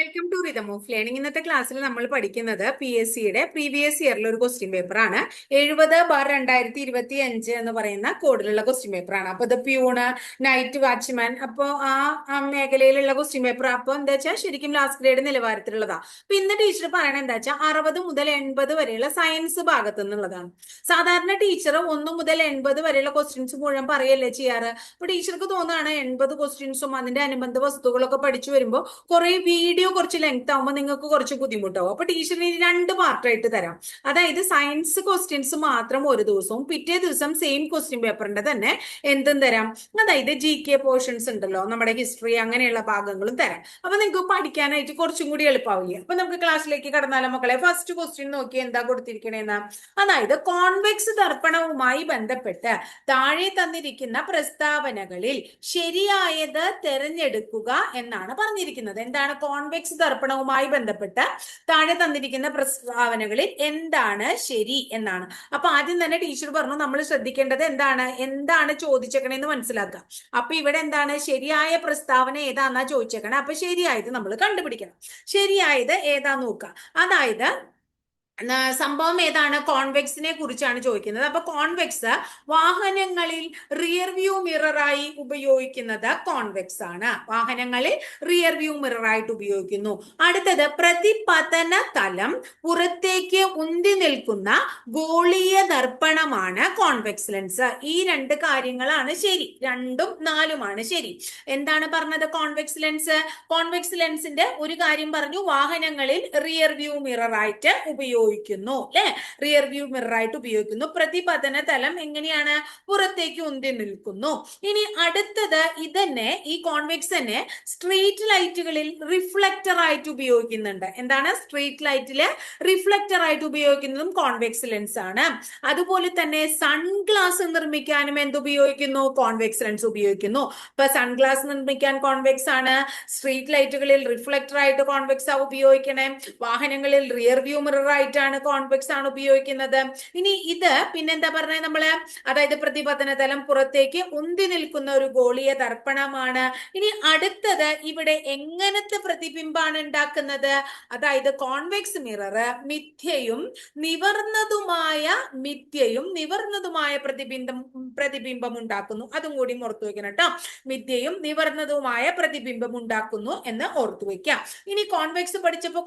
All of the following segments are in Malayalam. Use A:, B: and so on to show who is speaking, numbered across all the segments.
A: Welcome to rhythm of learning. ഇന്നത്തെ ക്ലാസ്സിൽ നമ്മൾ പഠിക്കുന്നത് PSCയുടെ പ്രീവിയസ് ഇയറിലെ ഒരു ക്വസ്റ്റ്യൻ പേപ്പർ ആണ്. 70/2025 എന്ന് പറയുന്ന കോഡിലുള്ള ക്വസ്റ്റ്യൻ പേപ്പർ ആണ്. അപ്പൊ ഇത് പ്യൂണ്, നൈറ്റ് വാച്ച്മാൻ, അപ്പോൾ ആ മേഖലയിലുള്ള ക്വസ്റ്റ്യൻ പേപ്പർ. അപ്പൊ എന്താ വെച്ചാൽ ശരിക്കും ലാസ്റ്റ് ഗ്രേഡ് നിലവാരത്തിലുള്ളതാ. അപ്പൊ ഇന്ന് ടീച്ചർ പറയണത് എന്താ വെച്ചാൽ 60 മുതൽ 80 വരെയുള്ള സയൻസ് ഭാഗത്തു നിന്നുള്ളതാണ്. സാധാരണ ടീച്ചർ 1 മുതൽ 80 വരെയുള്ള ക്വസ്റ്റ്യൻസ് മുഴുവൻ പറയല്ലേ ചെയ്യാറ്. അപ്പൊ ടീച്ചർക്ക് തോന്നുകയാണ് 80 ക്വസ്റ്റ്യൻസും അതിന്റെ അനുബന്ധ വസ്തുക്കളൊക്കെ പഠിച്ചു വരുമ്പോൾ കുറെ വീഡിയോ കുറച്ച് ലെങ്ത് ആവുമ്പോൾ നിങ്ങൾക്ക് കുറച്ച് ബുദ്ധിമുട്ടാവും. അപ്പൊ ടീച്ചറിന് 2 പാർട്ടായിട്ട് തരാം. അതായത് സയൻസ് ക്വസ്റ്റ്യൻസ് മാത്രം ഒരു ദിവസവും പിറ്റേ ദിവസം സെയിം ക്വസ്റ്റ്യൻ പേപ്പറിന്റെ തന്നെ എന്തും തരാം. അതായത് GK പോർഷൻസ് ഉണ്ടല്ലോ, നമ്മുടെ ഹിസ്റ്ററി അങ്ങനെയുള്ള ഭാഗങ്ങളും തരാം. അപ്പൊ നിങ്ങൾക്ക് പഠിക്കാനായിട്ട് കുറച്ചും കൂടി എളുപ്പമാവില്ലേ. അപ്പൊ നമുക്ക് ക്ലാസ്സിലേക്ക് കടന്നാലോ മക്കളെ? ഫസ്റ്റ് ക്വസ്റ്റ്യൻ നോക്കി എന്താ കൊടുത്തിരിക്കണേന്ന്. അതായത് കോൺവെക്സ് ദർപ്പണവുമായി ബന്ധപ്പെട്ട് താഴെ തന്നിരിക്കുന്ന പ്രസ്താവനകളിൽ ശരിയായത് തെരഞ്ഞെടുക്കുക എന്നാണ് പറഞ്ഞിരിക്കുന്നത്. എന്താണ് കോൺവെക്സ് ദർപ്പണവുമായി ബന്ധപ്പെട്ട് താഴെ തന്നിരിക്കുന്ന പ്രസ്താവനകളിൽ എന്താണ് ശരി എന്നാണ്. അപ്പൊ ആദ്യം തന്നെ ടീച്ചർ പറഞ്ഞു നമ്മൾ ശ്രദ്ധിക്കേണ്ടത് എന്താണ് ചോദിച്ചേക്കണെന്ന് മനസ്സിലാക്കുക. അപ്പൊ ഇവിടെ എന്താണ് ശരിയായ പ്രസ്താവന ഏതാന്നാ ചോദിച്ചേക്കണേ. അപ്പൊ ശരിയായത് നമ്മൾ കണ്ടുപിടിക്കണം. ശരിയായത് ഏതാ നോക്കുക. അതായത് സംഭവം ഏതാണ്? കോൺവെക്സിനെ കുറിച്ചാണ് ചോദിക്കുന്നത്. അപ്പൊ കോൺവെക്സ് വാഹനങ്ങളിൽ റിയർ വ്യൂ മിററായി ഉപയോഗിക്കുന്നത് കോൺവെക്സ് ആണ്. വാഹനങ്ങളിൽ റിയർ വ്യൂ മിററായിട്ട് ഉപയോഗിക്കുന്നു. അടുത്തത് പ്രതിപതന തലം പുറത്തേക്ക് ഉന്തി നിൽക്കുന്ന ഗോളീയ ദർപ്പണമാണ് കോൺവെക്സ് ലെൻസ്. ഈ 2 കാര്യങ്ങളാണ് ശരി. 2ഉം 4ഉമാണ് ശരി. എന്താണ് പറഞ്ഞത്? Convex lens. കോൺവെക്സ് ലെൻസിന്റെ ഒരു കാര്യം പറഞ്ഞു, വാഹനങ്ങളിൽ റിയർ വ്യൂ മിററായിട്ട് ഉപയോഗിക്കുന്നു അല്ലെ. റിയർ വ്യൂ മിററായിട്ട് ഉപയോഗിക്കുന്നു. പ്രതിപതന തലം എങ്ങനെയാണ്? പുറത്തേക്ക് ഉന്തി നിൽക്കുന്നു. ഇനി അടുത്തത് ഇതന്നെ, ഈ കോൺവെക്സ് തന്നെ സ്ട്രീറ്റ് ലൈറ്റുകളിൽ റിഫ്ലക്ടർ ആയിട്ട് ഉപയോഗിക്കുന്നുണ്ട്. എന്താണ്? സ്ട്രീറ്റ് ലൈറ്റില് റിഫ്ലക്ടർ ആയിട്ട് ഉപയോഗിക്കുന്നതും കോൺവെക്സ് ലെൻസ് ആണ്. അതുപോലെ തന്നെ സൺഗ്ലാസ് നിർമ്മിക്കാനും എന്തുപയോഗിക്കുന്നു? കോൺവെക്സ് ലെൻസ് ഉപയോഗിക്കുന്നു. ഇപ്പൊ സൺഗ്ലാസ് നിർമ്മിക്കാൻ കോൺവെക്സ് ആണ്. സ്ട്രീറ്റ് ലൈറ്റുകളിൽ റിഫ്ലക്ടർ ആയിട്ട് കോൺവെക്സ് ആ ഉപയോഗിക്കണേ. വാഹനങ്ങളിൽ റിയർ വ്യൂ മിറർ ആയിട്ടാണ് കോൺവെക്സ് ആണ് ഉപയോഗിക്കുന്നത്. ഇനി ഇത് പിന്നെന്താ പറഞ്ഞത് നമ്മള്? അതായത് പ്രതിപതന തലം പുറത്തേക്ക് ഉന്തി നിൽക്കുന്ന ഒരു ഗോളീയ ദർപ്പണമാണ്. ഇനി അടുത്തത് ഇവിടെ എങ്ങനത്തെ പ്രതിബിംബാണ് ഉണ്ടാക്കുന്നത്? അതായത് കോൺവെക്സ് മിറർ മിഥ്യയും നിവർന്നതുമായ പ്രതിബിംബം ഉണ്ടാക്കുന്നു. അതും കൂടി ഓർത്തു വെക്കണം കേട്ടോ. മിഥ്യയും നിവർന്നതുമായ പ്രതിബിംബം ഉണ്ടാക്കുന്നു എന്ന് ഓർത്തു വെക്കാം. ഇനി കോൺവെക്സ് പഠിച്ചപ്പോ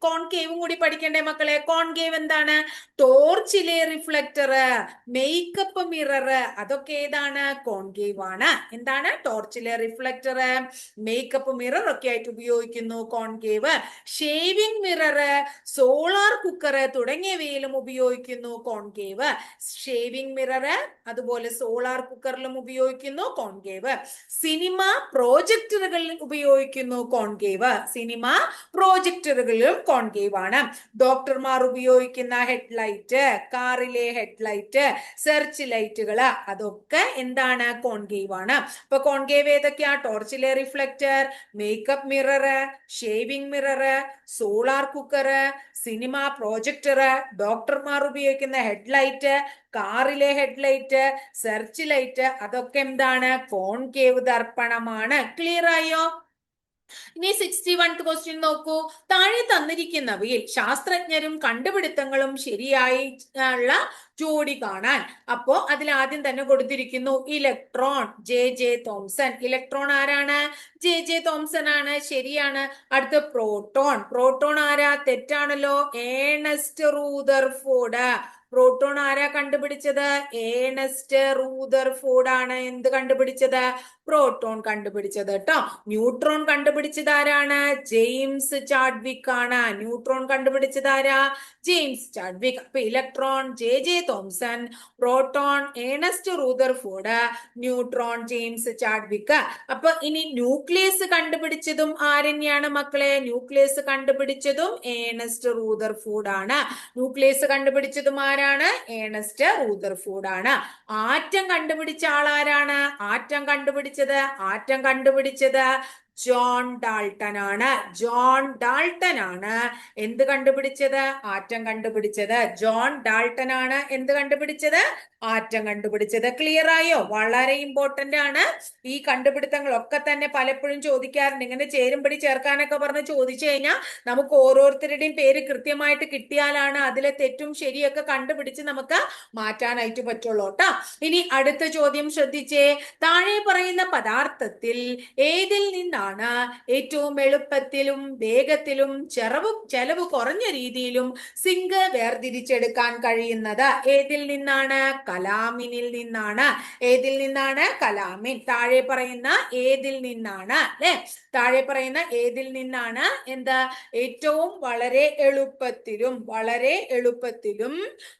A: കോൺകേവും കൂടി പഠിക്കണ്ടേ മക്കളെ? കോൺകേവ് എന്താണ്? ടോർച്ചിലെ റിഫ്ലക്ടർ, മേക്കപ്പ് മിറർ, അതൊക്കെ ഏതാണ്? കോൺകേവ് ആണ്. എന്താണ്? ടോർച്ചിലെ റിഫ്ലക്ടർ, മേക്കപ്പ് മിറർ ഒക്കെ ആയിട്ട് ഉപയോഗിക്കുന്നു concave. Shaving mirror, solar cooker തുടങ്ങിയവയിലും ഉപയോഗിക്കുന്നു കോൺകേവ്. ഷേവിംഗ് മിറർ അതുപോലെ സോളാർ കുക്കറിലും ഉപയോഗിക്കുന്നു കോൺകേവ്. സിനിമ പ്രോജക്ടറുകളിൽ ഉപയോഗിക്കുന്നു കോൺകേവ്. സിനിമ പ്രോജക്ടറുകളിലും കോൺകേവ് ആണ്. ഡോക്ടർമാർ ഉപയോഗിക്കുന്ന ഹെഡ്ലൈറ്റ്, കാറിലെ ഹെഡ്ലൈറ്റ്, സെർച്ച് ലൈറ്റുകൾ, അതൊക്കെ എന്താണ്? കോൺകേവ് ആണ്. അപ്പൊ കോൺകേവ് ഏതൊക്കെയാ? ടോർച്ചിലെ reflector, makeup mirror, shaving mirror, solar cooker, cinema projector, ഡോക്ടർമാർ ഉപയോഗിക്കുന്ന ഹെഡ്ലൈറ്റ്, കാറിലെ ഹെഡ്ലൈറ്റ്, സെർച്ച് ലൈറ്റ്, അതൊക്കെ എന്താണ്? കോൺകേവ് ദർപ്പണമാണ്. ക്ലിയർ ആയോ? ഇനി 61th ക്വസ്റ്റ്യൻ നോക്കൂ. താഴെ തന്നിരിക്കുന്നവയിൽ ശാസ്ത്രജ്ഞരും കണ്ടുപിടുത്തങ്ങളും ശരിയായി ഉള്ള ജോഡി കാണാൻ. അപ്പോ അതിൽ ആദ്യം തന്നെ കൊടുത്തിരിക്കുന്നു ഇലക്ട്രോൺ, JJ തോംസൺ. ഇലക്ട്രോൺ ആരാണ്? JJ തോംസൺ ആണ്. ശരിയാണ്. അടുത്ത പ്രോട്ടോൺ ആരാ? തെറ്റാണല്ലോ. Ernest Rutherford. പ്രോട്ടോൺ ആരാ കണ്ടുപിടിച്ചത്? ഏണസ്റ്റ് റൂദർഫോർഡ് ആണ് എന്ത് കണ്ടുപിടിച്ചത്? പ്രോട്ടോൺ കണ്ടുപിടിച്ചത് കേട്ടോ. ന്യൂട്രോൺ കണ്ടുപിടിച്ചത് ആരാണ്? ജെയിംസ് ചാഡ്വിക് ആണ്. ന്യൂട്രോൺ കണ്ടുപിടിച്ചത് ആരാ? James Chadwick. അപ്പൊ electron JJ Thomson, proton Ernest Rutherford, neutron James Chadwick. അപ്പൊ ഇനി ന്യൂക്ലിയസ് കണ്ടുപിടിച്ചതും ആരെന്നെയാണ് മക്കളെ? ന്യൂക്ലിയസ് കണ്ടുപിടിച്ചതും ഏണസ്റ്റ് റൂദർഫോർഡ് ആണ്. ന്യൂക്ലിയസ് കണ്ടുപിടിച്ചതും ആരാണ്? ഏണസ്റ്റ് റൂദർഫോർഡ് ആണ്. ആറ്റം കണ്ടുപിടിച്ച ആളാരാണ്? ആറ്റം കണ്ടുപിടിച്ചത് ജോൺ ഡാൾട്ടൺ ആണ്. ജോൺ ഡാൾട്ടൺ ആണ് എന്ത് കണ്ടുപിടിച്ചത്? ആറ്റം കണ്ടുപിടിച്ചത്. ജോൺ ഡാൾട്ടൺ ആണ് എന്ത് കണ്ടുപിടിച്ചത്? ആറ്റം കണ്ടുപിടിച്ചത്. ക്ലിയർ ആയോ? വളരെ ഇമ്പോർട്ടന്റ് ആണ് ഈ കണ്ടുപിടുത്തങ്ങളൊക്കെ തന്നെ. പലപ്പോഴും ചോദിക്കാറുണ്ട്, ഇങ്ങനെ ചേരുംപടി ചേർക്കാനൊക്കെ പറഞ്ഞ് ചോദിച്ചു കഴിഞ്ഞാൽ നമുക്ക് ഓരോരുത്തരുടെയും പേര് കൃത്യമായിട്ട് കിട്ടിയാലാണ് അതിലെ തെറ്റും ശരിയൊക്കെ കണ്ടുപിടിച്ച് നമുക്ക് മാറ്റാനായിട്ട് പറ്റുള്ളൂ കേട്ടോ. ഇനി അടുത്ത ചോദ്യം ശ്രദ്ധിച്ചേ. താഴെ പറയുന്ന പദാർത്ഥത്തിൽ ഏതിൽ നിന്നാണ് ഏറ്റവും എളുപ്പത്തിലും വേഗത്തിലും ചെലവ് കുറഞ്ഞ രീതിയിലും സിങ്ക് വേർതിരിച്ചെടുക്കാൻ കഴിയുന്നത്? ഏതിൽ നിന്നാണ്? കലാമിനിൽ നിന്നാണ്. ഏതിൽ നിന്നാണ്? കലാമിൻ. താഴെ പറയുന്ന ഏതിൽ നിന്നാണ് അല്ലെ? താഴെ പറയുന്ന ഏതിൽ നിന്നാണ് എന്താ ഏറ്റവും വളരെ എളുപ്പത്തിലും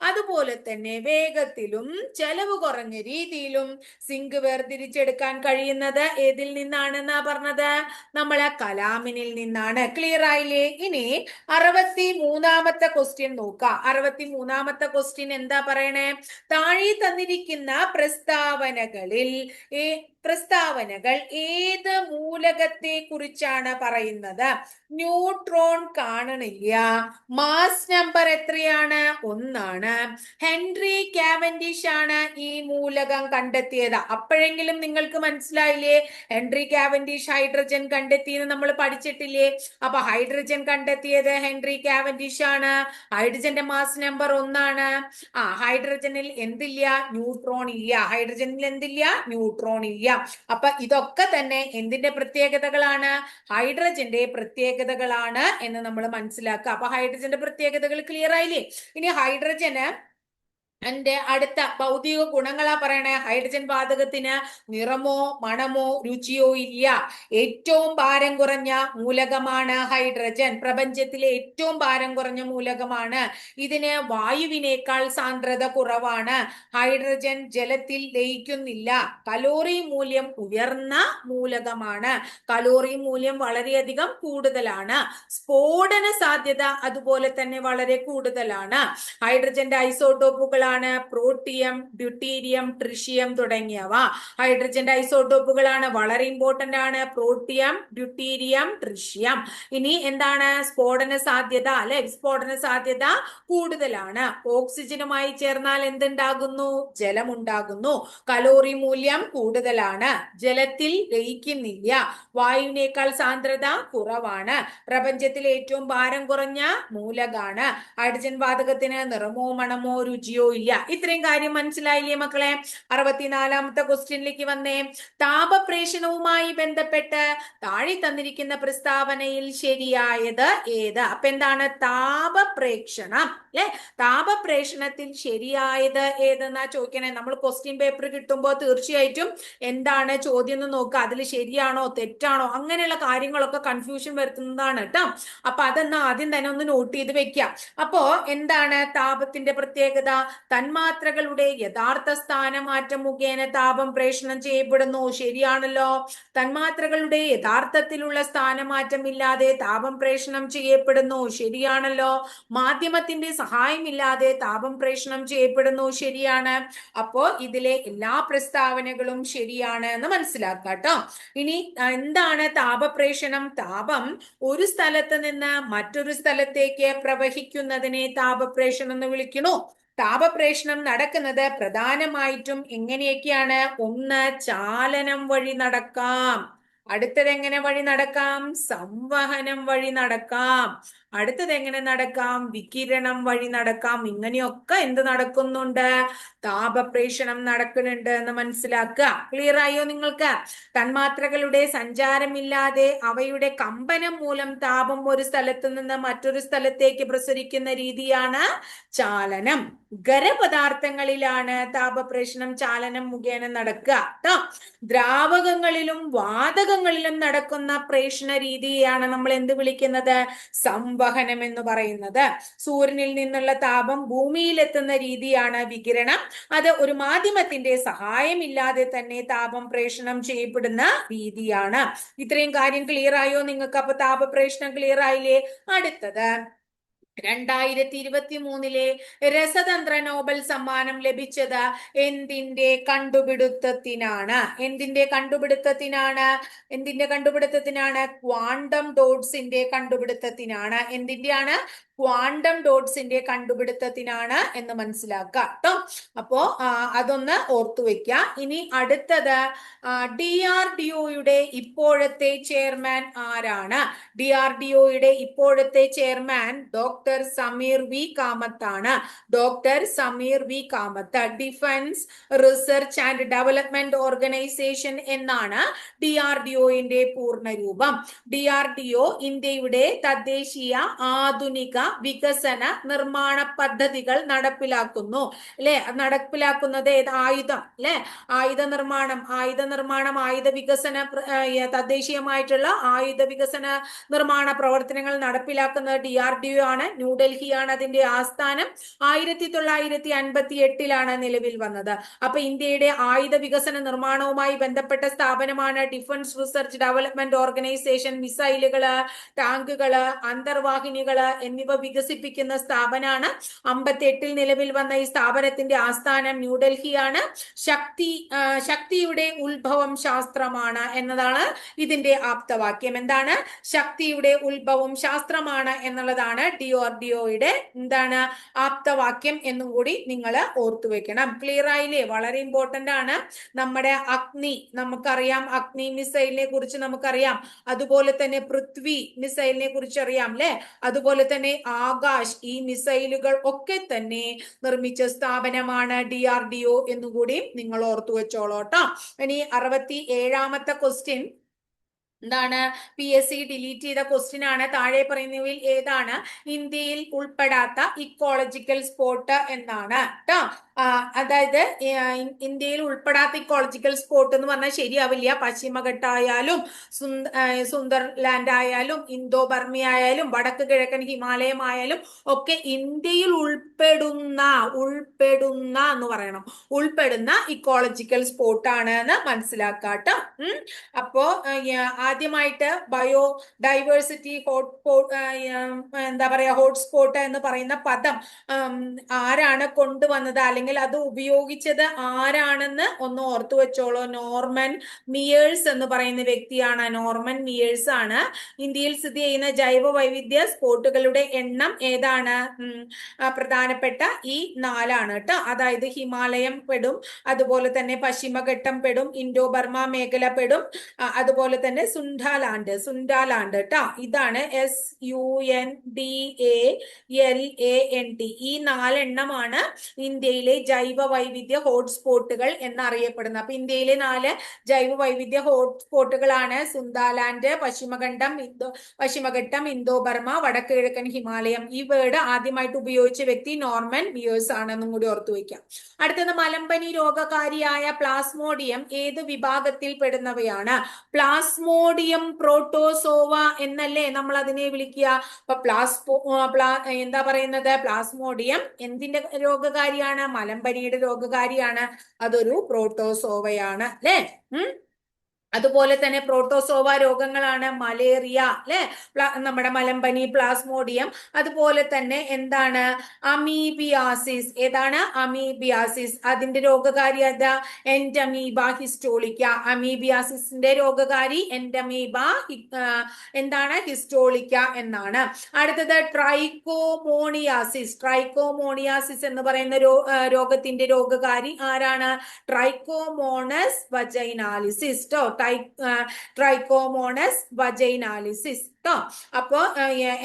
A: അതുപോലെ തന്നെ വേഗത്തിലും ചെലവ് കുറഞ്ഞ രീതിയിലും സിങ്ക് വേർതിരിച്ചെടുക്കാൻ കഴിയുന്നത് ഏതിൽ നിന്നാണെന്നാ പറഞ്ഞത്? നമ്മളെ കലാമിനിൽ നിന്നാണ്. ക്ലിയർ ആയില്ലേ? ഇനി 63ാമത്തെ ക്വസ്റ്റ്യൻ നോക്കാം. 63ാമത്തെ ക്വസ്റ്റ്യൻ എന്താ പറയണേ? താഴെ തന്നിരിക്കുന്ന പ്രസ്താവനകൾ ഏത് മൂലകത്തെ കുറിച്ചാണ് പറയുന്നത്? ന്യൂട്രോൺ കാണണില്ല. മാസ് നമ്പർ എത്രയാണ്? 1 ഹെൻറി കാവൻഡിഷ് ആണ് ഈ മൂലകം കണ്ടെത്തിയത്. അപ്പോഴെങ്കിലും നിങ്ങൾക്ക് മനസ്സിലായില്ലേ? ഹെൻറി കാവൻഡിഷ് ഹൈഡ്രജൻ കണ്ടെത്തിയെന്ന് നമ്മൾ പഠിച്ചിട്ടില്ലേ? അപ്പൊ ഹൈഡ്രജൻ കണ്ടെത്തിയത് ഹെൻറി കാവൻഡിഷ് ആണ്. ഹൈഡ്രജന്റെ മാസ് നമ്പർ 1. ഹൈഡ്രജനിൽ എന്തില്ല? ന്യൂട്രോൺ ഇല്ല. ഹൈഡ്രജനിൽ എന്തില്ല? ന്യൂട്രോൺ ഇല്ല. അപ്പൊ ഇതൊക്കെ തന്നെ എന്തിന്റെ പ്രത്യേകതകളാണ്? ഹൈഡ്രജന്റെ പ്രത്യേകതകളാണ് എന്ന് നമ്മൾ മനസ്സിലാക്കുക. അപ്പൊ ഹൈഡ്രജന്റെ പ്രത്യേകതകൾ ക്ലിയർ ആയില്ലേ? ഇനി ഹൈഡ്രജന് അടുത്ത ഭൗതിക ഗുണങ്ങളാ പറയണേ. ഹൈഡ്രജൻ വാതകത്തിന് നിറമോ മണമോ രുചിയോ ഇല്ല. ഏറ്റവും ഭാരം കുറഞ്ഞ മൂലകമാണ് ഹൈഡ്രജൻ. പ്രപഞ്ചത്തിലെ ഏറ്റവും ഭാരം കുറഞ്ഞ മൂലകമാണ്. ഇതിന് വായുവിനേക്കാൾ സാന്ദ്രത കുറവാണ്. ഹൈഡ്രജൻ ജലത്തിൽ ലയിക്കുന്നില്ല. കലോറി മൂല്യം ഉയർന്ന മൂലകമാണ്. കലോറി മൂല്യം വളരെയധികം കൂടുതലാണ്. സ്ഫോടന സാധ്യത അതുപോലെ തന്നെ വളരെ കൂടുതലാണ്. ഹൈഡ്രജന്റെ ഐസോട്ടോപ്പുകൾ പ്രോട്ടിയം, ഡ്യൂട്ടീരിയം, ട്രിഷിയം തുടങ്ങിയവ. ഹൈഡ്രജന്റെ ഐസോട്ടോപ്പുകളാണ്, വളരെ ഇമ്പോർട്ടന്റ് ആണ്. Protium, deuterium, tritium. ഇനി എന്താണ്? സ്ഫോടന സാധ്യത അല്ലെ? സ്ഫോടന സാധ്യത കൂടുതലാണ്. ഓക്സിജനുമായി ചേർന്നാൽ എന്തുണ്ടാകുന്നു? ജലമുണ്ടാകുന്നു. കലോറി മൂല്യം കൂടുതലാണ്. ജലത്തിൽ ലയിക്കുന്നില്ല. വായുവിനേക്കാൾ സാന്ദ്രത കുറവാണ്. പ്രപഞ്ചത്തിലെ ഏറ്റവും ഭാരം കുറഞ്ഞ മൂലകാണ്. ഹൈഡ്രജൻ വാതകത്തിന് നിറമോ മണമോ രുചിയോ ഇല്ല. ഇത്രയും കാര്യം മനസ്സിലായില്ലേ മക്കളെ? 64ാമത്തെ ക്വസ്റ്റ്യനിലേക്ക് വന്നേ. താപപ്രേഷണവുമായി ബന്ധപ്പെട്ട് താഴെ തന്നിരിക്കുന്ന പ്രസ്താവനയിൽ ശരിയായത് ഏത്? അപ്പൊ എന്താണ്? താപപ്രേഷണം അല്ലെ? താപപ്രേഷണത്തിൽ ശരിയായത് ഏതെന്നാ ചോദിക്കണേ. നമ്മൾ ക്വസ്റ്റ്യൻ പേപ്പർ കിട്ടുമ്പോൾ തീർച്ചയായിട്ടും എന്താണ് ചോദ്യം എന്ന് നോക്കുക. അതിൽ ശരിയാണോ തെറ്റാണോ അങ്ങനെയുള്ള കാര്യങ്ങളൊക്കെ കൺഫ്യൂഷൻ വരുത്തുന്നതാണ് കേട്ടോ. അപ്പൊ അതെന്നാ ആദ്യം തന്നെ ഒന്ന് നോട്ട് ചെയ്ത് വെക്കാം. അപ്പോ എന്താണ് താപത്തിന്റെ പ്രത്യേകത? തന്മാത്രകളുടെ യഥാർത്ഥ സ്ഥാനമാറ്റം മുഖേന താപം പ്രേഷണം ചെയ്യപ്പെടുന്നു. ശരിയാണല്ലോ. തന്മാത്രകളുടെ യഥാർത്ഥത്തിലുള്ള സ്ഥാനമാറ്റം ഇല്ലാതെ താപം പ്രേഷണം ചെയ്യപ്പെടുന്നു. ശരിയാണല്ലോ. മാധ്യമത്തിന്റെ സഹായമില്ലാതെ താപം പ്രേഷണം ചെയ്യപ്പെടുന്നു. ശരിയാണ്. അപ്പോ ഇതിലെ എല്ലാ പ്രസ്താവനകളും ശരിയാണ് എന്ന് മനസ്സിലാക്കാം കേട്ടോ. ഇനി എന്താണ് താപപ്രേഷണം? താപം ഒരു സ്ഥലത്ത് നിന്ന് മറ്റൊരു സ്ഥലത്തേക്ക് പ്രവഹിക്കുന്നതിനെ താപപ്രേഷണം എന്ന് വിളിക്കുന്നു. താപപ്രേഷണം നടക്കുന്നത് പ്രധാനമായിട്ടും എങ്ങനെയൊക്കെയാണ്? 1 ചാലനം വഴി നടക്കാം. അടുത്തത് എങ്ങനെ വഴി നടക്കാം? സംവഹനം വഴി നടക്കാം. അടുത്തത് എങ്ങനെ നടക്കാം? വികിരണം വഴി നടക്കാം. ഇങ്ങനെയൊക്കെ എന്ത് നടക്കുന്നുണ്ട്? താപപ്രേഷണം നടക്കുന്നുണ്ട് എന്ന് മനസ്സിലാക്കുക. ക്ലിയർ ആയോ നിങ്ങൾക്ക്? തന്മാത്രകളുടെ സഞ്ചാരമില്ലാതെ അവയുടെ കമ്പനം മൂലം താപം ഒരു സ്ഥലത്ത് നിന്ന് മറ്റൊരു സ്ഥലത്തേക്ക് പ്രസരിക്കുന്ന രീതിയാണ് ചാലനം. ഖരപദാർത്ഥങ്ങളിലാണ് താപപ്രേഷണം ചാലനം മുഖേന നടക്കുക. ദ്രാവകങ്ങളിലും വാതകങ്ങളിലും നടക്കുന്ന പ്രേഷണ രീതിയാണ് നമ്മൾ എന്ത് വിളിക്കുന്നത്? സംവഹനം എന്ന് പറയുന്നത്. സൂര്യനിൽ നിന്നുള്ള താപം ഭൂമിയിലെത്തുന്ന രീതിയാണ് വികിരണം. അത് ഒരു മാധ്യമത്തിന്റെ സഹായമില്ലാതെ തന്നെ താപം പ്രേഷണം ചെയ്യപ്പെടുന്ന രീതിയാണ്. ഇത്രയും കാര്യം ക്ലിയർ ആയോ നിങ്ങൾക്ക്? അപ്പൊ താപപ്രേഷണം ക്ലിയർ ആയില്ലേ? അടുത്തത് 2023 രസതന്ത്ര നോബൽ സമ്മാനം ലഭിച്ചത് എന്തിന്റെ കണ്ടുപിടുത്തത്തിനാണ്? ക്വാണ്ടം ഡോട്ട്സിന്റെ കണ്ടുപിടുത്തത്തിനാണ്. എന്തിന്റെയാണ്? ക്വാണ്ടം ഡോട്ട്സിന്റെ കണ്ടുപിടുത്തത്തിനാണ് എന്ന് മനസ്സിലാക്കുക കേട്ടോ. അപ്പോ അതൊന്ന് ഓർത്തു വെക്കുക. ഇനി അടുത്തത് DRDOയുടെ ഇപ്പോഴത്തെ ചെയർമാൻ ആരാണ്? DRDOയുടെ ഇപ്പോഴത്തെ ചെയർമാൻ ഡോക്ടർ സമീർ വി കാമത്താണ്. Defence research and development organisation എന്നാണ് DRDOയുടെ പൂർണ്ണരൂപം. DRDO ഇന്ത്യയുടെ തദ്ദേശീയ ആധുനിക വികസന നിർമ്മാണ പദ്ധതികൾ നടപ്പിലാക്കുന്നു. അല്ലെ? നടപ്പിലാക്കുന്നത് ആയുധം, അല്ലെ? ആയുധ നിർമ്മാണം, ആയുധ വികസന, തദ്ദേശീയമായിട്ടുള്ള ആയുധ വികസന നിർമ്മാണ പ്രവർത്തനങ്ങൾ നടപ്പിലാക്കുന്നത് DRDO ആണ്. ന്യൂഡൽഹിയാണ് അതിന്റെ ആസ്ഥാനം. 1958 നിലവിൽ വന്നത്. അപ്പൊ ഇന്ത്യയുടെ ആയുധ വികസന നിർമ്മാണവുമായി ബന്ധപ്പെട്ട സ്ഥാപനമാണ് ഡിഫൻസ് റിസർച്ച് ഡെവലപ്മെന്റ് ഓർഗനൈസേഷൻ. മിസൈലുകള്, ടാങ്കുകള്, അന്തർവാഹിനികള് എന്നിവ വികസിപ്പിക്കുന്ന സ്ഥാപനമാണ്. 58 നിലവിൽ വന്ന ഈ സ്ഥാപനത്തിന്റെ ആസ്ഥാനം ന്യൂഡൽഹിയാണ്. ശക്തിയുടെ ഉത്ഭവം ശാസ്ത്രമാണ് എന്നതാണ് ഇതിന്റെ ആപ്തവാക്യം. എന്താണ്? ശക്തിയുടെ ഉത്ഭവം ശാസ്ത്രമാണ് എന്നുള്ളതാണ് DRDOയുടെ എന്താണ് ആപ്തവാക്യം എന്നും കൂടി നിങ്ങൾ ഓർത്തു വെക്കണം. ക്ലിയർ ആയില്ലേ? വളരെ ഇമ്പോർട്ടന്റ് ആണ്. നമ്മുടെ അഗ്നി, നമുക്കറിയാം, അഗ്നി മിസൈലിനെ കുറിച്ച് നമുക്കറിയാം. അതുപോലെ തന്നെ പൃഥ്വി മിസൈലിനെ കുറിച്ച് അറിയാം, അല്ലെ? അതുപോലെ തന്നെ ആകാശ്, ഈ മിസൈലുകൾ ഒക്കെ തന്നെ നിർമ്മിച്ച സ്ഥാപനമാണ് DRDO എന്നുകൂടി നിങ്ങൾ ഓർത്തു വെച്ചോളൂട്ടോ. ഇനി 67ാമത്തെ ക്വസ്റ്റ്യൻ എന്താണ്? PSC ഡിലീറ്റ് ചെയ്ത ക്വസ്റ്റ്യൻ ആണ്. താഴെ പറയുന്നവയിൽ ഏതാണ് ഇന്ത്യയിൽ ഉൾപ്പെടാത്ത ഇക്കോളജിക്കൽ സ്പോട്ട് എന്നാണ് ട്ടോ. അതായത് ഇന്ത്യയിൽ ഉൾപ്പെടാത്ത ഇക്കോളജിക്കൽ സ്പോട്ട് എന്ന് പറഞ്ഞാൽ ശരിയാവില്ല. പശ്ചിമഘട്ടായാലും സുന്ദർലാൻഡ് ആയാലും ഇന്തോ ബർമി ആയാലും വടക്ക് കിഴക്കൻ ഹിമാലയം ആയാലും ഒക്കെ ഇന്ത്യയിൽ ഉൾപ്പെടുന്ന എന്ന് പറയണം, ഉൾപ്പെടുന്ന ഇക്കോളജിക്കൽ സ്പോട്ട് ആണ് എന്ന് മനസ്സിലാക്കാട്ടോ. അപ്പോ ആദ്യമായിട്ട് ബയോ ഡൈവേഴ്സിറ്റി ഹോട്ട്സ്പോട്ട് എന്ന് പറയുന്ന പദം ആരാണ് കൊണ്ടുവന്നത്, അല്ലെങ്കിൽ അത് ഉപയോഗിച്ചത് ആരാണെന്ന് ഒന്ന് ഓർത്തു വെച്ചോളൂ. നോർമൻ മിയേഴ്സ് എന്ന് പറയുന്ന വ്യക്തിയാണ്. നോർമൻ മിയേഴ്സ് ആണ്. ഇന്ത്യയിൽ സ്ഥിതി ചെയ്യുന്ന ജൈവ വൈവിധ്യ സ്പോട്ടുകളുടെ എണ്ണം ഏതാണ്? പ്രധാനപ്പെട്ട ഈ 4 കേട്ടോ. അതായത് ഹിമാലയം പെടും, അതുപോലെ തന്നെ പശ്ചിമഘട്ടം പെടും, ഇൻഡോ ബർമ മേഖല പെടും, അതുപോലെ തന്നെ സുൻഡാലാൻഡ് കേട്ടോ. ഇതാണ് SUNDALAND. ഈ 4 എണ്ണമാണ് ഇന്ത്യയിലെ ജൈവ വൈവിധ്യ ഹോട്ട്സ്പോട്ടുകൾ എന്നറിയപ്പെടുന്നത്. അപ്പൊ ഇന്ത്യയിലെ 4 ജൈവ വൈവിധ്യ ഹോട്ട്സ്പോട്ടുകളാണ് സുന്ദാലാൻഡ്, പശ്ചിമഘട്ടം, ഇന്തോ ബർമ, വടക്ക് കിഴക്കൻ ഹിമാലയം. ഈ വേർഡ് ആദ്യമായിട്ട് ഉപയോഗിച്ച വ്യക്തി നോർമൻ മിയേഴ്സ് ആണെന്നും കൂടി ഓർത്തു വയ്ക്കാം. അടുത്തത് മലമ്പനി രോഗകാരിയായ പ്ലാസ്മോഡിയം ഏത് വിഭാഗത്തിൽ പെടുന്നവയാണ്? പ്ലാസ്മോഡിയം പ്രോട്ടോസോവ എന്നല്ലേ നമ്മൾ അതിനെ വിളിക്കുക. അപ്പൊ എന്താ പറയുന്നത്? പ്ലാസ്മോഡിയം എന്തിന്റെ രോഗകാരിയാണ്? മലമ്പനിയുടെ രോഗകാരിയാണ്. അതൊരു പ്രോട്ടോസോവയാണ്, അല്ലെ? അതുപോലെ തന്നെ പ്രോട്ടോസോവ രോഗങ്ങളാണ് മലേറിയ, അല്ലെ? നമ്മുടെ മലമ്പനി, പ്ലാസ്മോഡിയം. അതുപോലെ തന്നെ എന്താണ്? അമീബിയാസിസ്. ഏതാണ്? അമീബിയാസിസ്. അതിന്റെ രോഗകാരി എൻഡമീബ ഹിസ്റ്റോളിക്ക. അമീബിയാസിന്റെ രോഗകാരി എൻഡമീബ എന്താണ്? ഹിസ്റ്റോളിക്ക എന്നാണ്. അടുത്തത് ട്രൈക്കോമോണിയാസിസ് എന്ന് പറയുന്ന രോഗത്തിന്റെ രോഗകാരി ആരാണ്? ട്രൈക്കോമോണസ് വജൈനാലിസിസ്. ട്രൈക്കോമോണസ് വജൈനാലിസിസ് ട്ടോ. അപ്പോ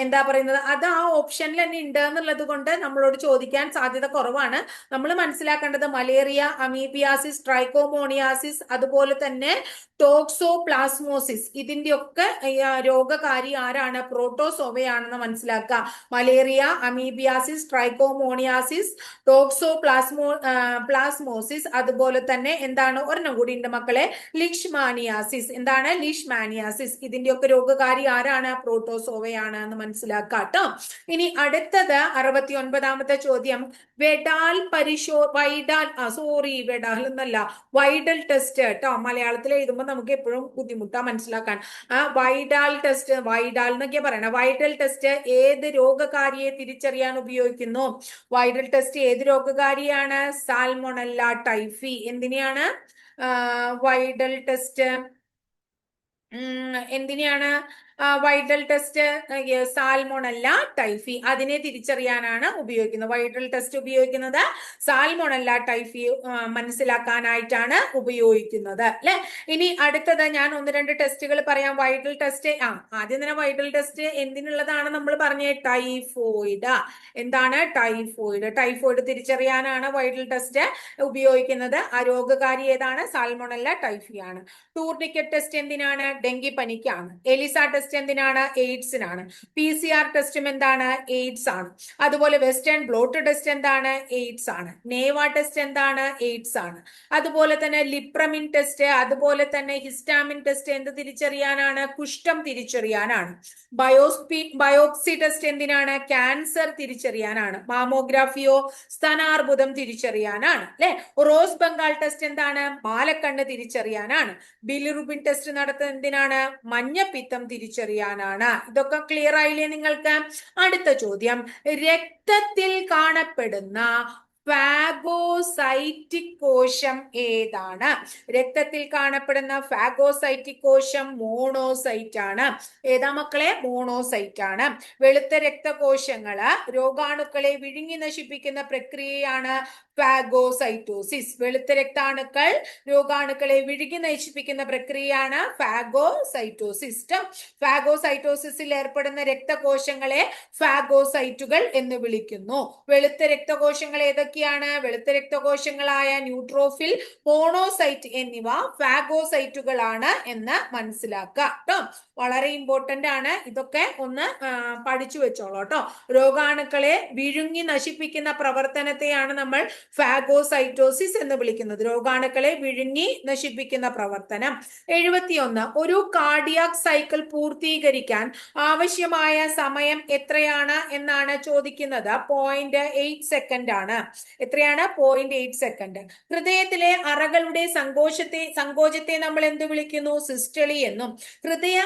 A: എന്താ പറയുന്നത്? അത് ആ ഓപ്ഷനിൽ തന്നെ ഉണ്ട് എന്നുള്ളത് കൊണ്ട് നമ്മളോട് ചോദിക്കാൻ സാധ്യത കുറവാണ്. നമ്മൾ മനസ്സിലാക്കേണ്ടത് മലേറിയ, അമീബിയാസിസ്, ട്രൈക്കോമോണിയാസിസ്, അതുപോലെ തന്നെ ടോക്സോപ്ലാസ്മോസിസ്, ഇതിന്റെ ഒക്കെ രോഗകാരി ആരാണ്? പ്രോട്ടോസോവയാണെന്ന് മനസ്സിലാക്കുക. മലേറിയ, അമീബിയാസിസ്, ട്രൈക്കോമോണിയാസിസ്, പ്ലാസ്മോസിസ്, അതുപോലെ തന്നെ എന്താണ്? ഒരെണ്ണം കൂടി ഉണ്ട് മക്കളെ, ലിഷ്മാനിയ ലീഷ്മാനിയാസിസ്. എന്താണ് ലീഷ്മാനിയാസിസ്? ഇതിന്റെയൊക്കെ രോഗകാരി ആരാണ്? പ്രോട്ടോസോവയാണ് എന്ന് മനസ്സിലാക്കാട്ടോ. ഇനി അടുത്തത് 69ാമത്തെ ചോദ്യം. വെഡാൽ വെഡാൽ എന്നല്ല, വൈഡൽ ടെസ്റ്റ് കേട്ടോ. മലയാളത്തിൽ എഴുതുമ്പോൾ നമുക്ക് എപ്പോഴും ബുദ്ധിമുട്ടാ മനസ്സിലാക്കാൻ. വൈഡാൽ ടെസ്റ്റ്, വൈഡാൽ എന്നൊക്കെ പറയണം. വൈഡൽ ടെസ്റ്റ് ഏത് രോഗകാരിയെ തിരിച്ചറിയാൻ ഉപയോഗിക്കുന്നു? വൈഡൽ ടെസ്റ്റ് ഏത് രോഗകാരിയാണ്? Salmonella typhi. എന്തിനെയാണ് വൈഡൽ ടെസ്റ്റ്? എന്തിനെയാണ് വൈഡൽ ടെസ്റ്റ്? സാൽമോണല്ല ടൈഫി, അതിനെ തിരിച്ചറിയാനാണ് ഉപയോഗിക്കുന്നത്. വൈഡൽ ടെസ്റ്റ് ഉപയോഗിക്കുന്നത് സാൽമോണല്ല ടൈഫി മനസ്സിലാക്കാനായിട്ടാണ് ഉപയോഗിക്കുന്നത് അല്ലെ. ഇനി അടുത്തത് ഞാൻ 1-2 ടെസ്റ്റുകൾ പറയാം. വൈഡൽ ടെസ്റ്റ് ആദ്യം തന്നെ വൈഡൽ ടെസ്റ്റ് എന്തിനുള്ളതാണ് നമ്മൾ പറഞ്ഞത്? ടൈഫോയിഡ്. എന്താണ് ടൈഫോയിഡ്? ടൈഫോയിഡ് തിരിച്ചറിയാനാണ് വൈഡൽ ടെസ്റ്റ് ഉപയോഗിക്കുന്നത്. ആ രോഗകാരി ഏതാണ്? സാൽമോണല്ല ടൈഫി ആണ്. ടൂർണിക്കറ്റ് ടെസ്റ്റ് എന്തിനാണ്? ഡെങ്കിപ്പനിക്കാണ്. എലിസ ടെസ്റ്റ് എന്തിനാണ്? എയ്ഡ്സിനാണ്. PCR ടെസ്റ്റും എന്താണ്? എയ്ഡ്സ് ആണ്. അതുപോലെ വെസ്റ്റേൺ ബ്ലോട്ട് ടെസ്റ്റ് എന്താണ്? എയ്ഡ്സ് ആണ്. നേവ ടെസ്റ്റ് എന്താണ്? എയ്ഡ്സ് ആണ്. അതുപോലെ തന്നെ ലിപ്രമിൻ ടെസ്റ്റ്, അതുപോലെ തന്നെ ഹിസ്റ്റാമിൻ ടെസ്റ്റ് എന്ത് തിരിച്ചറിയാനാണ്? കുഷ്ഠം തിരിച്ചറിയാനാണ്. ബയോപ്സി ടെസ്റ്റ് എന്തിനാണ്? ക്യാൻസർ തിരിച്ചറിയാനാണ്. മാമോഗ്രാഫിയോ സ്തനാർബുദം തിരിച്ചറിയാനാണ് അല്ലെ. റോസ് ബംഗാൾ ടെസ്റ്റ് എന്താണ്? മാലക്കണ്ണ് തിരിച്ചറിയാനാണ്. ബിലിറുബിൻ ടെസ്റ്റ് നടത്തുന്നത് എന്തിനാണ്? മഞ്ഞപ്പിത്തം തിരിച്ചറിയാനാണ്. ഇതൊക്കെ ക്ലിയർ ആയില്ലേ നിങ്ങൾക്ക്? അടുത്ത ചോദ്യം. രക്തത്തിൽ കാണപ്പെടുന്ന ഫാഗോസൈറ്റിക് കോശം ഏതാണ്? രക്തത്തിൽ കാണപ്പെടുന്ന ഫാഗോസൈറ്റിക് കോശം മോണോസൈറ്റ് ആണ്. ഏതാ മക്കളെ? മോണോസൈറ്റ് ആണ്. വെളുത്ത രക്തകോശങ്ങള് രോഗാണുക്കളെ വിഴുങ്ങി നശിപ്പിക്കുന്ന പ്രക്രിയയാണ് ഫാഗോസൈറ്റോസിസ്. വെളുത്ത രക്താണുക്കൾ രോഗാണുക്കളെ വിഴുങ്ങി നശിപ്പിക്കുന്ന പ്രക്രിയയാണ് ഫാഗോസൈറ്റോസിസ്. ഫാഗോസൈറ്റോസിസിൽ ഏർപ്പെടുന്ന രക്തകോശങ്ങളെ ഫാഗോസൈറ്റുകൾ എന്ന് വിളിക്കുന്നു. വെളുത്ത രക്തകോശങ്ങൾ ഏതൊക്കെയാണ്? വെളുത്ത രക്തകോശങ്ങളായ ന്യൂട്രോഫിൽ, മോണോസൈറ്റ് എന്നിവ ഫാഗോസൈറ്റുകളാണ് എന്ന് മനസ്സിലാക്കുക കേട്ടോ. വളരെ ഇമ്പോർട്ടന്റ് ആണ്. ഇതൊക്കെ ഒന്ന് പഠിച്ചു വെച്ചോളൂ കേട്ടോ. രോഗാണുക്കളെ വിഴുങ്ങി നശിപ്പിക്കുന്ന പ്രവർത്തനത്തെയാണ് നമ്മൾ ഫാഗോസൈറ്റോസിസ് എന്ന് വിളിക്കുന്നത്. രോഗാണുക്കളെ വിഴുങ്ങി നശിപ്പിക്കുന്ന പ്രവർത്തനം. 71. ഒരു കാർഡിയാക് സൈക്കിൾ പൂർത്തീകരിക്കാൻ ആവശ്യമായ സമയം എത്രയാണ് എന്നാണ് ചോദിക്കുന്നത്. 0.8 സെക്കൻഡ് ആണ്. എത്രയാണ്? 0.8 സെക്കൻഡ്. ഹൃദയത്തിലെ അറകളുടെ സങ്കോചത്തെ നമ്മൾ എന്ത് വിളിക്കുന്നു? സിസ്റ്റളി എന്നും. ഹൃദയ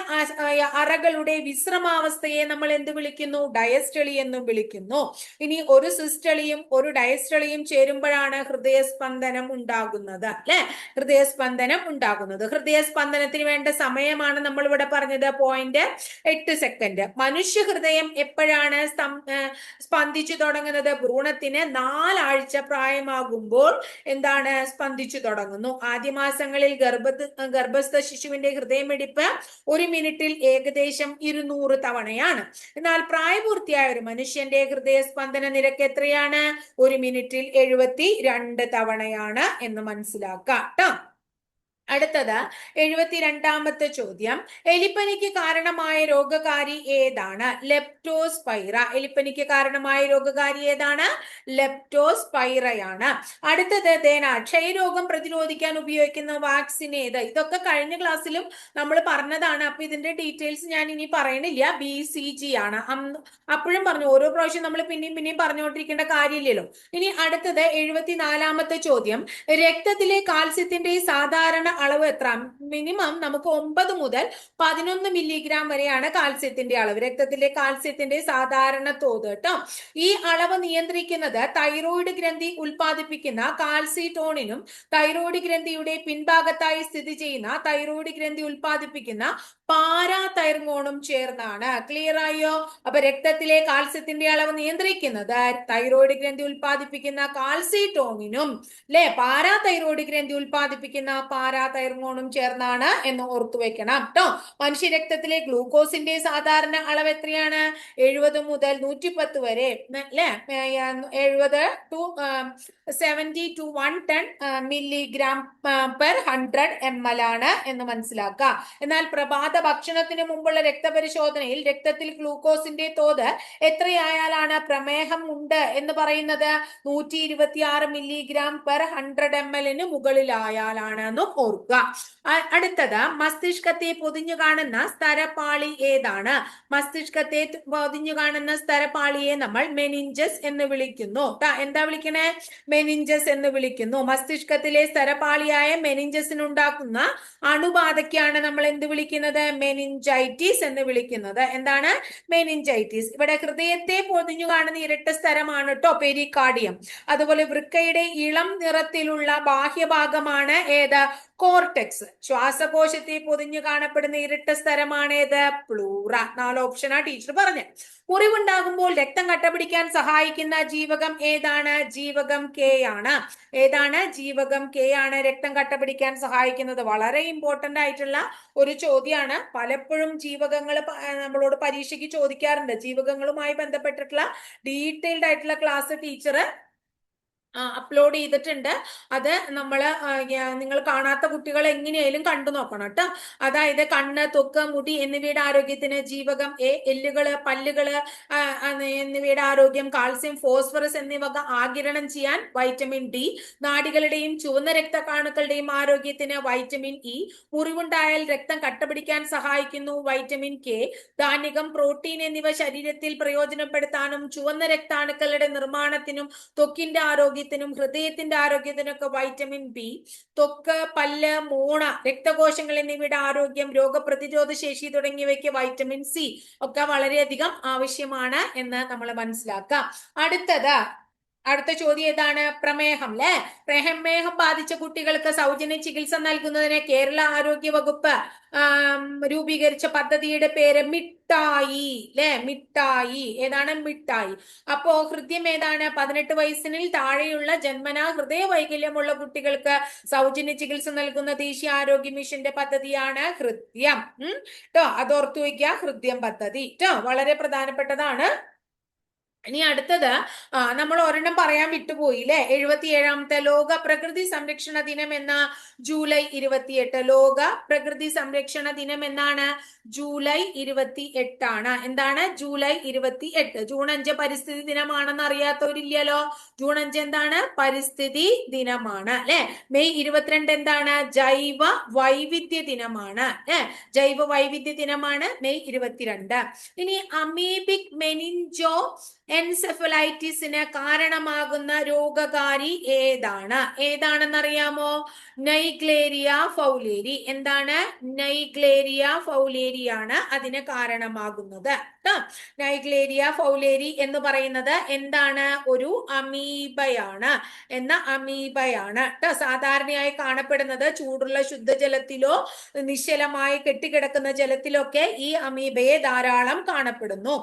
A: അറകളുടെ വിശ്രമാവസ്ഥയെ നമ്മൾ എന്ത് വിളിക്കുന്നു? ഡയസ്റ്റളി എന്നും വിളിക്കുന്നു. ഇനി ഒരു സിസ്റ്റളിയും ഒരു ഡയസ്റ്റളിയും ചേരുമ്പോഴാണ് ഹൃദയസ്പന്ദനം ഉണ്ടാകുന്നത് അല്ലെ. ഹൃദയസ്പന്ദനം ഉണ്ടാകുന്നത്. ഹൃദയസ്പന്ദനത്തിന് വേണ്ട സമയമാണ് നമ്മൾ ഇവിടെ പറഞ്ഞത് 0.8 സെക്കൻഡ്. മനുഷ്യ ഹൃദയം എപ്പോഴാണ് സ്പന്ദിച്ചു തുടങ്ങുന്നത്? ഭ്രൂണത്തിന് 4 ആഴ്ച പ്രായമാകുമ്പോൾ എന്താണ്? സ്പന്ദിച്ചു തുടങ്ങുന്നു. ആദ്യ മാസങ്ങളിൽ ഗർഭസ്ഥ ശിശുവിന്റെ ഹൃദയമിടിപ്പ് 1 മിനിറ്റിൽ ഏകദേശം 200 തവണയാണ്. എന്നാൽ പ്രായപൂർത്തിയായ ഒരു മനുഷ്യന്റെ ഹൃദയസ്പന്ദന നിരക്ക് എത്രയാണ്? 1 മിനിറ്റിൽ 72 തവണയാണ് എന്ന് മനസ്സിലാക്കാം ട്ടോ. അടുത്തത് 72ാമത്തെ ചോദ്യം. എലിപ്പനിക്ക് കാരണമായ രോഗകാരി ഏതാണ്? ലെപ്റ്റോസ്പൈറ. എലിപ്പനിക്ക് കാരണമായ രോഗകാരി ഏതാണ്? ലെപ്റ്റോസ്പൈറയാണ്. അടുത്തത് ക്ഷയരോഗം പ്രതിരോധിക്കാൻ ഉപയോഗിക്കുന്ന വാക്സിൻ ഏത്? ഇതൊക്കെ കഴിഞ്ഞ ക്ലാസ്സിലും നമ്മൾ പറഞ്ഞതാണ്. അപ്പൊ ഇതിന്റെ ഡീറ്റെയിൽസ് ഞാൻ ഇനി പറയണില്ല. BCG ആണ്. അപ്പോഴും പറഞ്ഞു, ഓരോ പ്രാവശ്യം നമ്മൾ പിന്നെയും പറഞ്ഞുകൊണ്ടിരിക്കേണ്ട കാര്യമില്ലല്ലോ. ഇനി അടുത്തത് 74ാമത്തെ ചോദ്യം. രക്തത്തിലെ കാൽസ്യത്തിന്റെ സാധാരണ അളവ് എത്ര? മിനിമം നമുക്ക് 9 മുതൽ 11 മില്ലിഗ്രാം വരെയാണ് കാൽസ്യത്തിന്റെ അളവ്. രക്തത്തിലെ കാൽസ്യത്തിന്റെ സാധാരണ തോത് കേട്ടോ. ഈ അളവ് നിയന്ത്രിക്കുന്നത് തൈറോയിഡ് ഗ്രന്ഥി ഉൽപ്പാദിപ്പിക്കുന്ന കാൽസിറ്റോണിനും തൈറോയിഡ് ഗ്രന്ഥിയുടെ പിൻഭാഗത്തായി സ്ഥിതി ചെയ്യുന്ന തൈറോയിഡ് ഗ്രന്ഥി ഉൽപ്പാദിപ്പിക്കുന്ന പാരാതൈർമോണും ചേർന്നാണ്. ക്ലിയർ ആയോ? അപ്പൊ രക്തത്തിലെ കാൽസ്യത്തിന്റെ അളവ് നിയന്ത്രിക്കുന്നത് തൈറോയിഡ് ഗ്രന്ഥി ഉൽപ്പാദിപ്പിക്കുന്ന കാൽസിറ്റോണിനും പാരാതൈറോയിഡ് ഗ്രന്ഥി ഉൽപ്പാദിപ്പിക്കുന്ന പാരാതൈർമോണും ചേർന്നാണ് എന്ന് ഓർത്തു വെക്കണം കേട്ടോ. മനുഷ്യ രക്തത്തിലെ ഗ്ലൂക്കോസിന്റെ സാധാരണ അളവ് എത്രയാണ്? 70 മുതൽ 110 വരെ അല്ലെ. 70 to 110 മില്ലിഗ്രാം പെർ 100 ml ആണ് എന്ന് മനസ്സിലാക്കുക. എന്നാൽ പ്രഭാത രാവിലത്തെ ഭക്ഷണത്തിന് മുമ്പുള്ള രക്തപരിശോധനയിൽ രക്തത്തിൽ ഗ്ലൂക്കോസിന്റെ തോത് എത്രയായാലാണ് പ്രമേഹം ഉണ്ട് എന്ന് പറയുന്നത്? 126 മില്ലിഗ്രാം പെർ 100 ml മുകളിലായാലാണ് എന്ന് ഓർക്കുക. അടുത്തത്, മസ്തിഷ്കത്തെ പൊതിഞ്ഞു കാണുന്ന സ്തരപാളി ഏതാണ്? മസ്തിഷ്കത്തെ പൊതിഞ്ഞു കാണുന്ന സ്തരപാളിയെ നമ്മൾ മെനിഞ്ചസ് എന്ന് വിളിക്കുന്നു. എന്താ വിളിക്കണേ? മെനിഞ്ചസ് എന്ന് വിളിക്കുന്നു. മസ്തിഷ്കത്തിലെ സ്തരപാളിയായ മെനിഞ്ചസിനുണ്ടാക്കുന്ന അണുബാധയ്ക്കാണ് നമ്മൾ എന്ത് വിളിക്കുന്നത്? മെനിഞ്ചൈറ്റിസ് എന്ന് വിളിക്കുന്നത്. എന്താണ്? മെനിഞ്ചൈറ്റിസ്. ഇവിടെ ഹൃദയത്തെ പൊതിഞ്ഞു കാണുന്ന ഇരട്ട സ്തരമാണ് കേട്ടോ പെരികാർഡിയം. അതുപോലെ വൃക്കയുടെ ഇളം നിറത്തിലുള്ള ബാഹ്യഭാഗമാണ് ഏത്? കോർട്ടെക്സ്. ശ്വാസകോശത്തെ പൊതിഞ്ഞു കാണപ്പെടുന്ന ഇരട്ട സ്തരമാണ് ഏത്? പ്ലൂറ. 4 ഓപ്ഷനാ ടീച്ചർ പറഞ്ഞു. മുറിവുണ്ടാകുമ്പോൾ രക്തം കട്ടപിടിക്കാൻ സഹായിക്കുന്ന ജീവകം ഏതാണ്? ജീവകം കെ ആണ്. ഏതാണ്? ജീവകം കെ ആണ് രക്തം കട്ടപിടിക്കാൻ സഹായിക്കുന്നത്. വളരെ ഇമ്പോർട്ടന്റ് ആയിട്ടുള്ള ഒരു ചോദ്യമാണ്. പലപ്പോഴും ജീവകങ്ങൾ നമ്മളോട് പരീക്ഷയ്ക്ക് ചോദിക്കാറുണ്ട്. ജീവകങ്ങളുമായി ബന്ധപ്പെട്ടിട്ടുള്ള ഡീറ്റെയിൽഡ് ആയിട്ടുള്ള ക്ലാസ് ടീച്ചർ അപ്ലോഡ് ചെയ്തിട്ടുണ്ട്. അത് നിങ്ങൾ കാണാത്ത കുട്ടികൾ എങ്ങനെയായാലും കണ്ടു നോക്കണം കേട്ടോ. അതായത് കണ്ണ്, ത്വക്ക്, മുടി എന്നിവയുടെ ആരോഗ്യത്തിന് ജീവകം എ, എല്ലുകള്, പല്ലുകള് എന്നിവയുടെ ആരോഗ്യം, കാൽസ്യം, ഫോസ്ഫറസ് എന്നിവ ആഗിരണം ചെയ്യാൻ വൈറ്റമിൻ ഡി, നാഡികളുടെയും ചുവന്ന രക്തകണുക്കളുടെയും ആരോഗ്യത്തിന് വൈറ്റമിൻ ഇ, മുറിവുണ്ടായാൽ രക്തം കട്ടപിടിക്കാൻ സഹായിക്കുന്നു വൈറ്റമിൻ കെ, ധാന്യകം, പ്രോട്ടീൻ എന്നിവ ശരീരത്തിൽ പ്രയോജനപ്പെടുത്താനും ചുവന്ന രക്താണുക്കളുടെ നിർമ്മാണത്തിനും ത്വക്കിന്റെ ആരോഗ്യത്തിനും ഹൃദയത്തിന്റെ ആരോഗ്യത്തിനൊക്കെ വൈറ്റമിൻ ബി, ത്വക്ക്, പല്ല്, മൂണ, രക്തകോശങ്ങൾ എന്നിവയുടെ ആരോഗ്യം, രോഗപ്രതിരോധ ശേഷി തുടങ്ങിയവയ്ക്ക് വൈറ്റമിൻ സി ഒക്കെ വളരെയധികം ആവശ്യമാണ് എന്ന് നമ്മൾ മനസ്സിലാക്കാം. അടുത്ത ചോദ്യം ഏതാണ്? പ്രമേഹം അല്ലെ. പ്രമേഹം ബാധിച്ച കുട്ടികൾക്ക് സൗജന്യ ചികിത്സ നൽകുന്നതിന് കേരള ആരോഗ്യ വകുപ്പ് രൂപീകരിച്ച പദ്ധതിയുടെ പേര് മിഠായി അല്ലെ. മിഠായി. ഏതാണ്? മിഠായി. അപ്പോ ഹൃദയം ഏതാണ്? 18 വയസ്സിന് താഴെയുള്ള ജന്മനാ ഹൃദയ വൈകല്യമുള്ള കുട്ടികൾക്ക് സൗജന്യ ചികിത്സ നൽകുന്ന ദേശീയ ആരോഗ്യ മിഷന്റെ പദ്ധതിയാണ് ഹൃദയം. അതോർത്തു വയ്ക്കുക. ഹൃദയം പദ്ധതി വളരെ പ്രധാനപ്പെട്ടതാണ്. ഇനി അടുത്തത് നമ്മൾ ഒരെണ്ണം പറയാൻ വിട്ടുപോയില്ലേ. 77ാമത്തെ ലോക പ്രകൃതി സംരക്ഷണ ദിനം എന്ന ജൂലൈ 28. ലോക പ്രകൃതി സംരക്ഷണ ദിനം എന്നാണ്? ജൂലൈ 28 എന്താണ്? ജൂലൈ 28. ജൂൺ 5 പരിസ്ഥിതി ദിനമാണെന്ന് അറിയാത്തവരില്ലല്ലോ. ജൂൺ 5 എന്താണ്? പരിസ്ഥിതി ദിനമാണ് അല്ലെ. മെയ് 22 എന്താണ്? ജൈവ വൈവിധ്യ ദിനമാണ്. ജൈവ വൈവിധ്യ ദിനമാണ് മെയ് 22. ഇനി അമീബിക് മെനിഞ്ചോ എൻസെഫലൈറ്റിസിന് കാരണമാകുന്ന രോഗകാരി ഏതാണെന്നറിയാമോ? നൈഗ്ലേരിയ ഫൗലേരി. എന്താണ്? നൈഗ്ലേരിയ ഫൗലേരി ആണ് അതിന് കാരണമാകുന്നത്. നൈഗ്ലേരിയ ഫൗലേരി എന്ന് പറയുന്നത് എന്താണ്? ഒരു അമീബയാണ്. അമീബയാണ് സാധാരണയായി കാണപ്പെടുന്നത് ചൂടുള്ള ശുദ്ധജലത്തിലോ നിശ്ചലമായി കെട്ടിക്കിടക്കുന്ന ജലത്തിലൊക്കെ ഈ അമീബയെ ധാരാളം കാണപ്പെടുന്നു.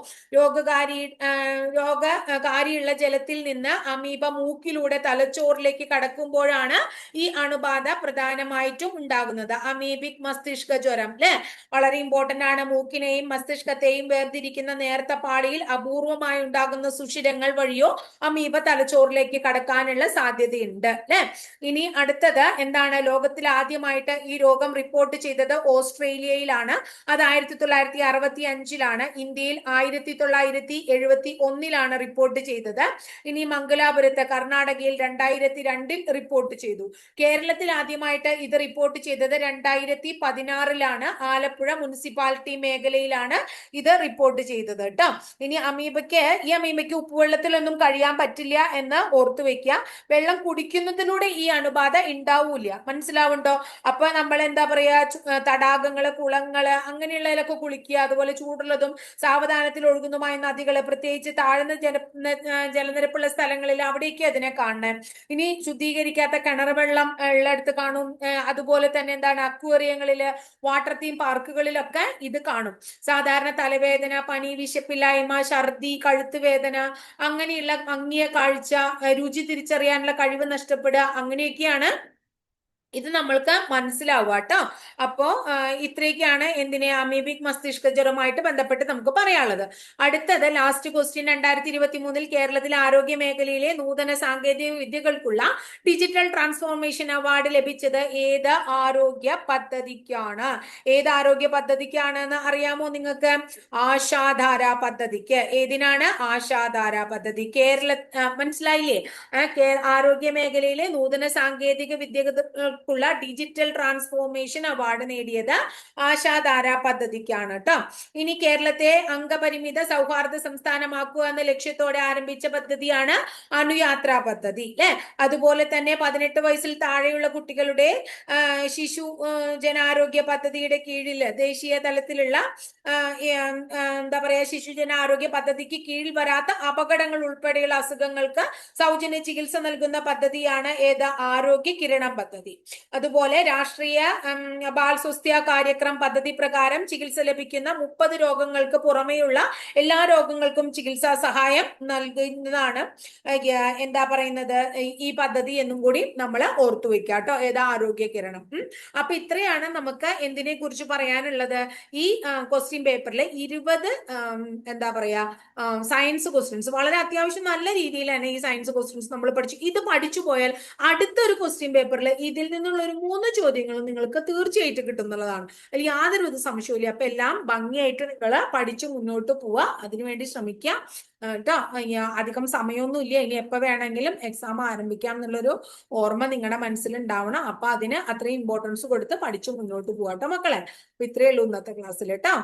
A: രോഗകാരിയുള്ള ജലത്തിൽ നിന്ന് അമീബ മൂക്കിലൂടെ തലച്ചോറിലേക്ക് കടക്കുമ്പോഴാണ് ഈ അണുബാധ പ്രധാനമായിട്ടും ഉണ്ടാകുന്നത്. അമീബിക് മസ്തിഷ്ക ജ്വരം അല്ലെ. വളരെ ഇമ്പോർട്ടന്റ് ആണ്. മൂക്കിനെയും മസ്തിഷ്കത്തെയും വേർതിരിക്കുന്ന നേർത്ത പാളിയിൽ അപൂർവമായി ഉണ്ടാകുന്ന സുഷിരങ്ങൾ വഴിയോ അമീബ തലച്ചോറിലേക്ക് കടക്കാനുള്ള സാധ്യതയുണ്ട് അല്ലെ. ഇനി അടുത്തത് എന്താണ്? ലോകത്തിൽ ആദ്യമായിട്ട് ഈ രോഗം റിപ്പോർട്ട് ചെയ്തത് ഓസ്ട്രേലിയയിലാണ്. അത് 1965 ഇന്ത്യയിൽ 1971 റിപ്പോർട്ട് ചെയ്തത്. ഇനി മംഗലാപുരത്ത് കർണാടകയിൽ 2002 റിപ്പോർട്ട് ചെയ്തു. കേരളത്തിൽ ആദ്യമായിട്ട് ഇത് റിപ്പോർട്ട് ചെയ്തത് 2016 ആലപ്പുഴ മുനിസിപ്പാലിറ്റി മേഖലയിലാണ് ഇത് റിപ്പോർട്ട് ചെയ്തത് കേട്ടോ. ഇനി ഈ അമീബയ്ക്ക് ഉപ്പുവെള്ളത്തിലൊന്നും കഴിയാൻ പറ്റില്ല എന്ന് ഓർത്തു വെക്കുക. വെള്ളം കുടിക്കുന്നതിലൂടെ ഈ അണുബാധ ഉണ്ടാവൂല. മനസ്സിലാവുണ്ടോ? അപ്പൊ നമ്മൾ എന്താ പറയാ, തടാകങ്ങള്, കുളങ്ങള് അങ്ങനെയുള്ളതിലൊക്കെ കുളിക്കുക. അതുപോലെ ചൂടുള്ളതും സാവധാനത്തിൽ ഒഴുകുന്നതുമായ നദികള്, പ്രത്യേകിച്ച് താഴ്ന്ന ജലനിരപ്പുള്ള സ്ഥലങ്ങളിൽ അവിടേക്ക് അതിനെ കാണണം. ഇനി ശുദ്ധീകരിക്കാത്ത കിണർ വെള്ളം ഉള്ളിടത്ത് കാണും. അതുപോലെ തന്നെ എന്താണ്, അക്വേറിയങ്ങളില്, വാട്ടർ തീം പാർക്കുകളിലൊക്കെ ഇത് കാണും. സാധാരണ തലവേദന, പനി, വിശപ്പില്ലായ്മ, ഛർദി, കഴുത്ത് വേദന, അങ്ങനെയുള്ള മങ്ങിയ കാഴ്ച, രുചി തിരിച്ചറിയാനുള്ള കഴിവ് നഷ്ടപ്പെടുക, അങ്ങനെയൊക്കെയാണ് ഇത് നമ്മൾക്ക് മനസ്സിലാവുക കേട്ടോ. അപ്പോ ഇത്രയൊക്കെയാണ് എന്തിനെ അമീബിക് മസ്തിഷ്ക ജ്വരവുമായിട്ട് ബന്ധപ്പെട്ട് നമുക്ക് പറയാനുള്ളത്. അടുത്തത് ലാസ്റ്റ് ക്വസ്റ്റ്യൻ, 2023 കേരളത്തിലെ ആരോഗ്യ മേഖലയിലെ നൂതന സാങ്കേതിക വിദ്യകൾക്കുള്ള ഡിജിറ്റൽ ട്രാൻസ്ഫോർമേഷൻ അവാർഡ് ലഭിച്ചത് ഏത് ആരോഗ്യ പദ്ധതിക്കാണ്? ഏത് ആരോഗ്യ പദ്ധതിക്കാണെന്ന് അറിയാമോ നിങ്ങൾക്ക്? ആശാധാര പദ്ധതിക്ക്. ഏതിനാണ്? ആശാധാര പദ്ധതി. മനസ്സിലായില്ലേ? ആരോഗ്യ മേഖലയിലെ നൂതന സാങ്കേതിക വിദ്യകൾക്കുള്ള ഡിജിറ്റൽ ട്രാൻസ്ഫോർമേഷൻ അവാർഡ് നേടിയത് ആശാധാര പദ്ധതിക്കാണ് കേട്ടോ. ഇനി കേരളത്തെ അംഗപരിമിത സൗഹാർദ്ദ സംസ്ഥാനമാക്കുക എന്ന ലക്ഷ്യത്തോടെ ആരംഭിച്ച പദ്ധതിയാണ് അനുയാത്രാ പദ്ധതി അല്ലെ. അതുപോലെ തന്നെ 18 വയസ്സിൽ താഴെയുള്ള കുട്ടികളുടെ ശിശു ജനാരോഗ്യ പദ്ധതിയുടെ കീഴിൽ ദേശീയ തലത്തിലുള്ള എന്താ പറയാ ശിശുജനാരോഗ്യ പദ്ധതിക്ക് കീഴിൽ വരാത്ത അപകടങ്ങൾ ഉൾപ്പെടെയുള്ള അസുഖങ്ങൾക്ക് സൗജന്യ ചികിത്സ നൽകുന്ന പദ്ധതിയാണ് ഏത്? ആരോഗ്യ കിരണം പദ്ധതി. അതുപോലെ രാഷ്ട്രീയ ബാൽ സ്വാസ്ഥ്യ കാര്യക്രം പദ്ധതി പ്രകാരം ചികിത്സ ലഭിക്കുന്ന 30 രോഗങ്ങൾക്ക് പുറമെയുള്ള എല്ലാ രോഗങ്ങൾക്കും ചികിത്സാ സഹായം നൽകുന്നതാണ് എന്താ പറയുന്നത് ഈ പദ്ധതി എന്നും കൂടി നമ്മൾ ഓർത്തു വെക്കുക കേട്ടോ. ഏതാ? ആരോഗ്യ കിരണം. അപ്പൊ ഇത്രയാണ് നമുക്ക് എന്തിനെ കുറിച്ച് പറയാനുള്ളത്. ഈ ക്വസ്റ്റ്യൻ പേപ്പറിൽ 20 എന്താ പറയാ സയൻസ് ക്വസ്റ്റ്യൻസ് വളരെ അത്യാവശ്യം നല്ല രീതിയിൽ തന്നെ ഈ സയൻസ് ക്വസ്റ്റ്യൻസ് നമ്മൾ പഠിച്ചു. ഇത് പഠിച്ചു പോയാൽ അടുത്തൊരു ക്വസ്റ്റ്യൻ പേപ്പറിൽ ഇതിൽ നിന്നുള്ള ഒരു 3 ചോദ്യങ്ങളും നിങ്ങൾക്ക് തീർച്ചയായിട്ടും കിട്ടുന്നുള്ളതാണ്. അതിൽ യാതൊരു സംശയമില്ല. അപ്പൊ എല്ലാം ഭംഗിയായിട്ട് നിങ്ങൾ പഠിച്ചു മുന്നോട്ട് പോവുക, അതിനുവേണ്ടി ശ്രമിക്കുക കേട്ടോ. അധികം സമയമൊന്നും ഇല്ല, ഇനി എപ്പോ വേണമെങ്കിലും എക്സാം ആരംഭിക്കാം എന്നുള്ളൊരു ഓർമ്മ നിങ്ങളുടെ മനസ്സിൽ ഉണ്ടാവണം. അപ്പൊ അതിന് അത്രയും ഇമ്പോർട്ടൻസ് കൊടുത്ത് പഠിച്ചു മുന്നോട്ട് പോവാട്ടോ മക്കളെ. അപ്പൊ ഇത്രയേ ഉള്ളൂ ഇന്നത്തെ ക്ലാസ്സിൽ കേട്ടോ.